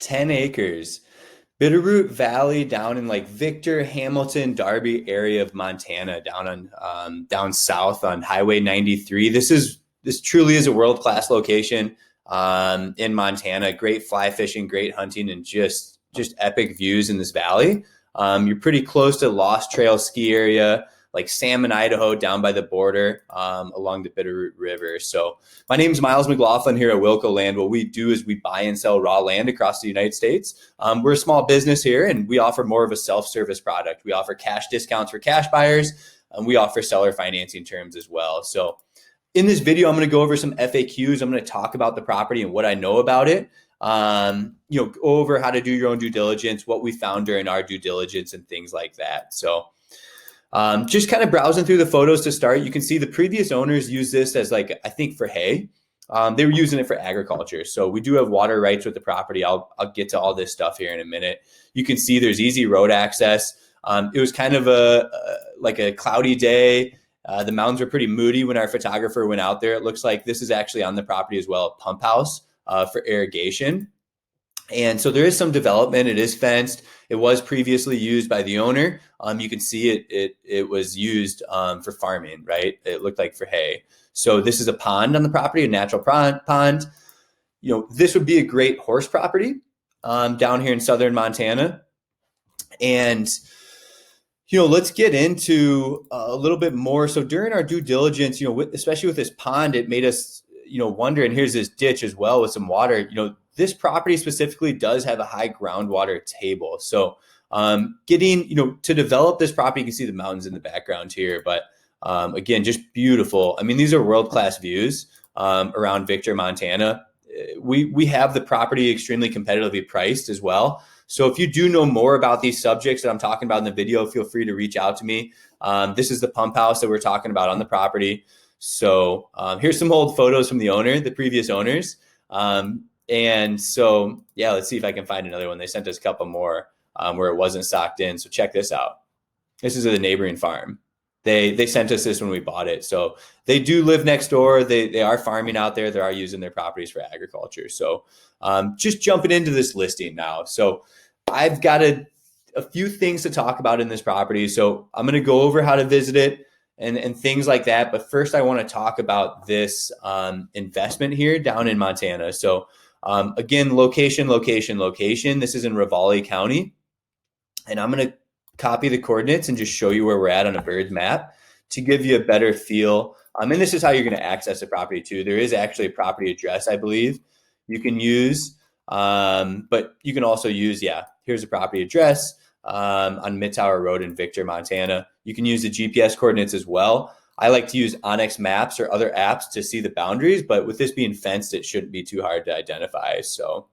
10 acres. Bitterroot Valley down in like Victor, Hamilton, Darby area of Montana, down south on Highway 93. This truly is a world-class location in Montana. Great fly fishing, great hunting, and just epic views in this valley. You're pretty close to Lost Trail ski area, like Salmon, Idaho, down by the border along the Bitterroot River. So my name is Miles McLaughlin here at Wilco Land. What we do is we buy and sell raw land across the United States. We're a small business here, and we offer more of a self-service product. We offer cash discounts for cash buyers, and we offer seller financing terms as well. So in this video, I'm going to go over some FAQs. I'm going to talk about the property and what I know about it. Go over how to do your own due diligence, what we found during our due diligence, and things like that. So just kind of browsing through the photos to start, you can see the previous owners use this as I think for hay. They were using it for agriculture. So we do have water rights with the property. I'll get to all this stuff here in a minute. You can see there's easy road access. It was kind of a cloudy day. The mountains were pretty moody when our photographer went out there. It looks like this is actually on the property as well, a pump house for irrigation. And so there is some development. It is fenced. It was previously used by the owner. You can see it was used for farming, right? It looked like for hay. So this is a pond on the property, a natural pond. This would be a great horse property down here in southern Montana. And let's get into a little bit more. So during our due diligence, especially with this pond, it made us, wonder, and here's this ditch as well with some water. This property specifically does have a high groundwater table. So getting, to develop this property, you can see the mountains in the background here, but again, just beautiful. I mean, these are world-class views around Victor, Montana. We have the property extremely competitively priced as well. So if you do know more about these subjects that I'm talking about in the video, feel free to reach out to me. This is the pump house that we're talking about on the property. So here's some old photos from the previous owners. And so, yeah, let's see if I can find another one. They sent us a couple more where it wasn't socked in. So check this out. This is a neighboring farm. They sent us this when we bought it. So they do live next door. They are farming out there. They are using their properties for agriculture. So just jumping into this listing now. So I've got a few things to talk about in this property. So I'm going to go over how to visit it and things like that. But first, I want to talk about this investment here down in Montana. So again, location. This is in Ravalli County. And I'm going to copy the coordinates and just show you where we're at on a bird map to give you a better feel. And this is how you're going to access the property too. There is actually a property address, I believe, you can use. But you can also use, here's a property address on Midtower Road in Victor, Montana. You can use the GPS coordinates as well. I like to use Onyx Maps or other apps to see the boundaries, but with this being fenced, it shouldn't be too hard to identify. So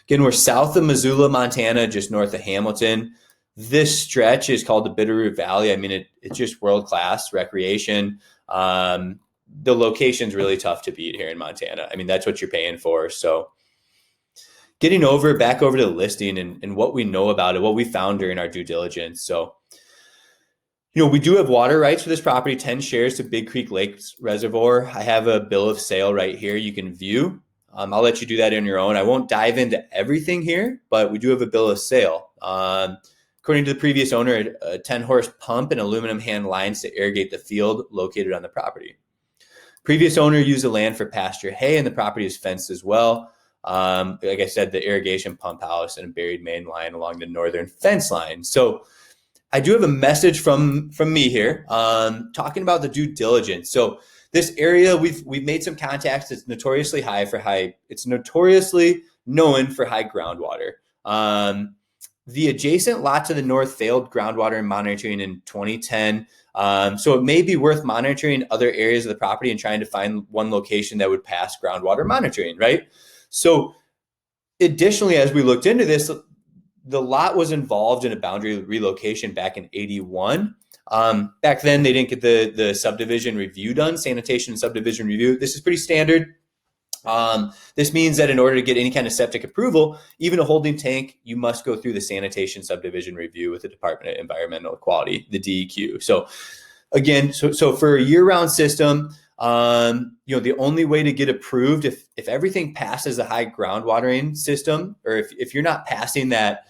again, we're south of Missoula, Montana, just north of Hamilton. This stretch is called the Bitterroot Valley. I mean, it's just world-class recreation. The location's really tough to beat here in Montana. I mean, that's what you're paying for. So getting back over to the listing and what we know about it, what we found during our due diligence. So, we do have water rights for this property, 10 shares to Big Creek Lakes Reservoir. I have a bill of sale right here you can view. I'll let you do that on your own. I won't dive into everything here, but we do have a bill of sale. According to the previous owner, a 10-horse pump and aluminum hand lines to irrigate the field located on the property. Previous owner used the land for pasture hay, and the property is fenced as well. Like I said, the irrigation pump house and a buried main line along the northern fence line. So I do have a message from me here talking about the due diligence. So this area, we've made some contacts. It's notoriously It's notoriously known for high groundwater. The adjacent lot to the north failed groundwater monitoring in 2010. So it may be worth monitoring other areas of the property and trying to find one location that would pass groundwater monitoring, right? So additionally, as we looked into this, the lot was involved in a boundary relocation back in 81. Back then, they didn't get the subdivision review done, sanitation and subdivision review. This is pretty standard. This means that in order to get any kind of septic approval, even a holding tank, you must go through the sanitation subdivision review with the Department of Environmental Quality, the DEQ. So again, so for a year-round system, The only way to get approved, if everything passes a high groundwatering system, or if you're not passing that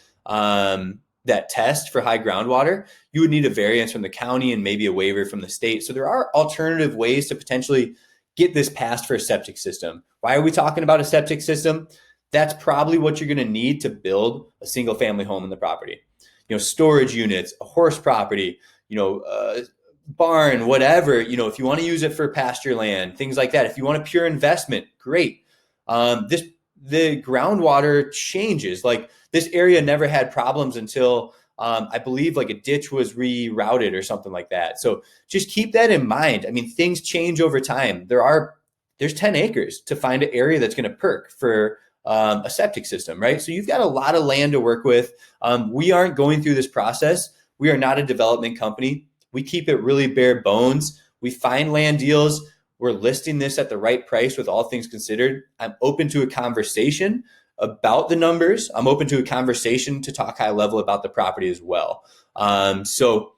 test for high groundwater, you would need a variance from the county and maybe a waiver from the state. So there are alternative ways to potentially get this passed for a septic system. Why are we talking about a septic system? That's probably what you're going to need to build a single family home on the property. Storage units, a horse property, barn, whatever, if you want to use it for pasture land, things like that. If you want a pure investment, great. The groundwater changes. Like, this area never had problems until I believe like a ditch was rerouted or something like that. So just keep that in mind. I mean, things change over time. There's 10 acres to find an area that's going to perk for a septic system, right? So you've got a lot of land to work with. We aren't going through this process. We are not a development company. We keep it really bare bones. We find land deals. We're listing this at the right price with all things considered. I'm open to a conversation about the numbers. I'm open to a conversation to talk high level about the property as well. So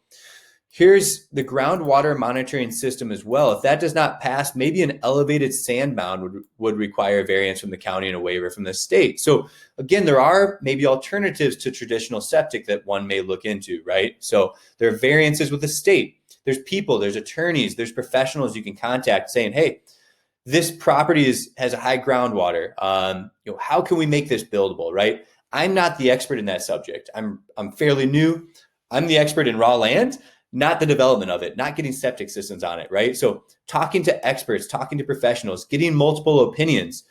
here's the groundwater monitoring system as well. If that does not pass, maybe an elevated sand mound would require a variance from the county and a waiver from the state. So again, there are maybe alternatives to traditional septic that one may look into, right? So there are variances with the state. There's people, there's attorneys, there's professionals you can contact saying, hey, this property has a high groundwater. How can we make this buildable, right? I'm not the expert in that subject. I'm fairly new. I'm the expert in raw land, not the development of it, not getting septic systems on it, right? So talking to experts, talking to professionals, getting multiple opinions,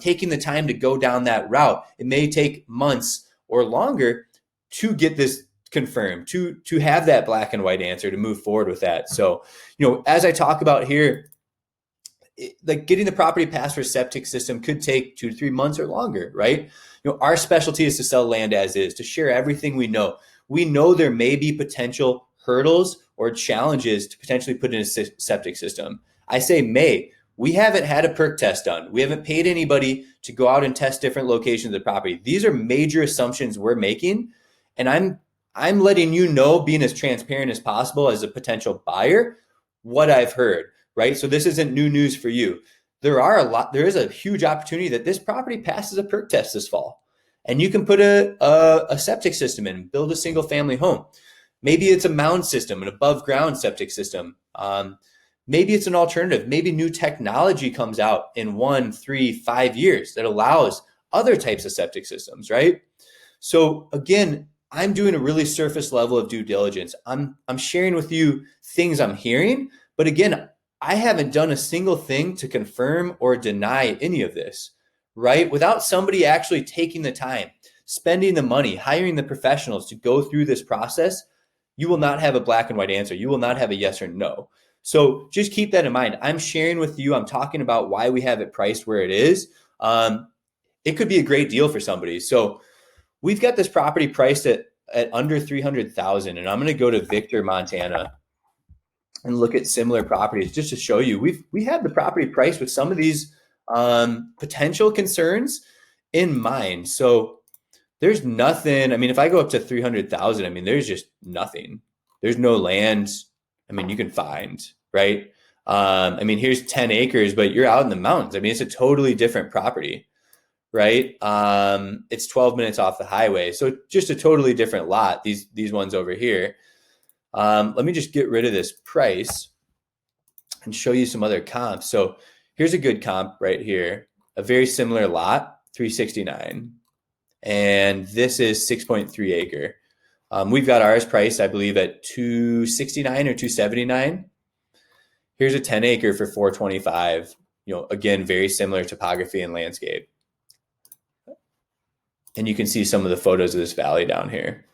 taking the time to go down that route. It may take months or longer to get this confirmed, to have that black and white answer, to move forward with that. So, as I talk about here, like getting the property passed for a septic system could take 2 to 3 months or longer, right? Our specialty is to sell land as is, to share everything we know. We know there may be potential hurdles or challenges to potentially put in a septic system. I say may. We haven't had a perk test done. We haven't paid anybody to go out and test different locations of the property. These are major assumptions we're making, and I'm letting you know, being as transparent as possible as a potential buyer, what I've heard, right? So this isn't new news for you. There is a huge opportunity that this property passes a perk test this fall, and you can put a septic system in, build a single family home. Maybe it's a mound system, an above ground septic system. Maybe it's an alternative. Maybe new technology comes out in 1, 3, 5 years that allows other types of septic systems, right? So again, I'm doing a really surface level of due diligence. I'm sharing with you things I'm hearing, but again, I haven't done a single thing to confirm or deny any of this, right? Without somebody actually taking the time, spending the money, hiring the professionals to go through this process, you will not have a black and white answer. You will not have a yes or no. So just keep that in mind. I'm sharing with you, I'm talking about why we have it priced where it is. It could be a great deal for somebody. So we've got this property priced at under $300,000, and I'm going to go to Victor, Montana, and look at similar properties just to show you. We have the property priced with some of these potential concerns in mind. So there's nothing. I mean, if I go up to 300,000, I mean, there's just nothing. There's no land. I mean, you can find, right? I mean, here's 10 acres, but you're out in the mountains. I mean, it's a totally different property, right? It's 12 minutes off the highway. So just a totally different lot, these ones over here. Let me just get rid of this price and show you some other comps. So here's a good comp right here. A very similar lot, 369. And this is 6.3 acre. We've got ours priced, I believe, at 269 or 279. Here's a 10 acre for 425. Again, very similar topography and landscape. And you can see some of the photos of this valley down here.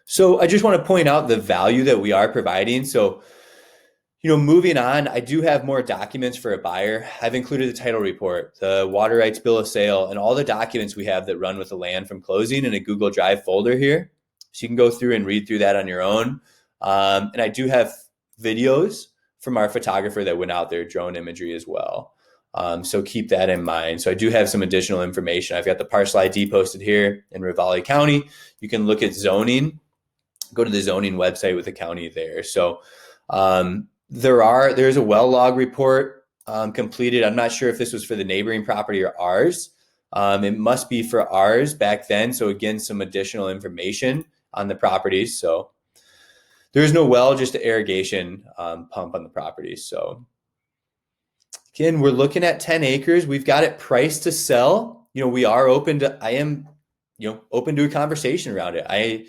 So I just want to point out the value that we are providing. So, moving on, I do have more documents for a buyer. I've included the title report, the water rights bill of sale, and all the documents we have that run with the land from closing in a Google Drive folder here. So you can go through and read through that on your own. And I do have videos from our photographer that went out there, drone imagery as well. So keep that in mind. So I do have some additional information. I've got the parcel ID posted here in Ravalli County. You can look at zoning, go to the zoning website with the county there. So There's a well log report completed. I'm not sure if this was for the neighboring property or ours. It must be for ours back then. So again, some additional information on the properties. So there's no well, just an irrigation pump on the property. So again, we're looking at 10 acres. We've got it priced to sell. We are open to, I am, open to a conversation around it. I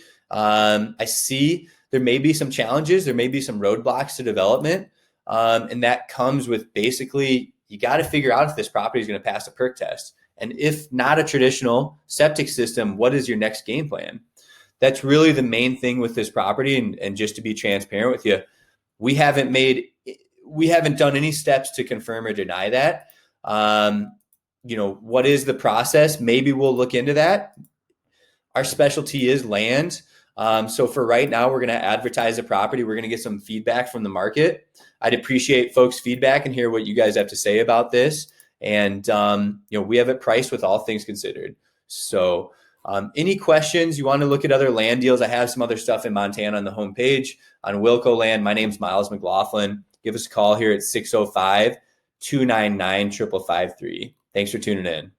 see there may be some challenges. There may be some roadblocks to development. And that comes with basically, you got to figure out if this property is going to pass a perk test. And if not a traditional septic system, what is your next game plan? That's really the main thing with this property. And just to be transparent with you, we haven't done any steps to confirm or deny that. What is the process? Maybe we'll look into that. Our specialty is land. So for right now, we're going to advertise the property. We're going to get some feedback from the market. I'd appreciate folks' feedback and hear what you guys have to say about this. And, we have it priced with all things considered. So any questions, you want to look at other land deals? I have some other stuff in Montana on the homepage on Wilco land. My name's Miles McLaughlin. Give us a call here at 605-299-5553. Thanks for tuning in.